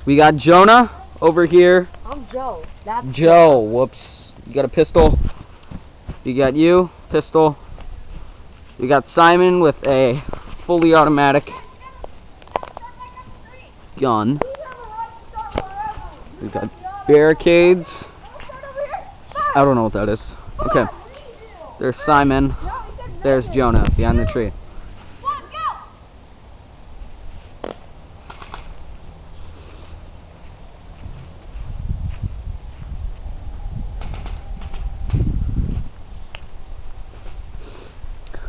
We got Jonah over here. I'm Joe. That's Joe, whoops. You got a pistol. You got you, pistol. We got Simon with a fully automatic gun. We got barricades. I don't know what that is. Okay. There's Simon. There's Jonah behind the tree.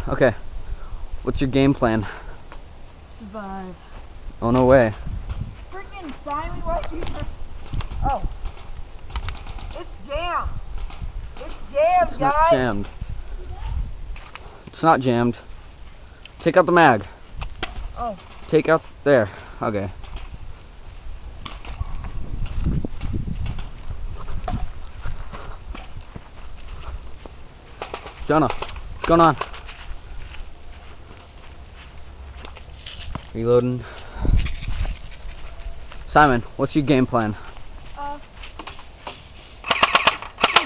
Okay. What's your game plan? Survive. Oh, no way. Freaking Simon right here. Oh. It's jammed. It's jammed, It's guys. not jammed. It's not jammed. Take out the mag. Oh. Take out there. Okay. Jonah, what's going on? Reloading. Simon, what's your game plan? Go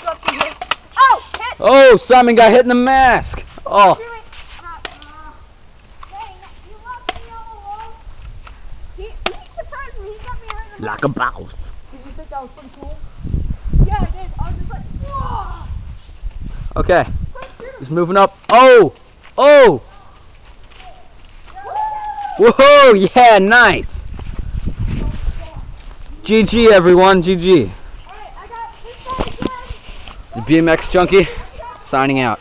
up to here. Oh! Hit! Oh, Simon got hit in the mask. Oh. Dang, you left me all alone. He surprised me. He got me right in the Like a boss. Did you think that was pretty cool? Yeah, I did. I was just like, whoa! Okay. He's moving up. Oh! Oh! Whoa! Yeah, nice. GG, everyone. GG. Alright, I got this guy again. It's a BMX Junkie signing out.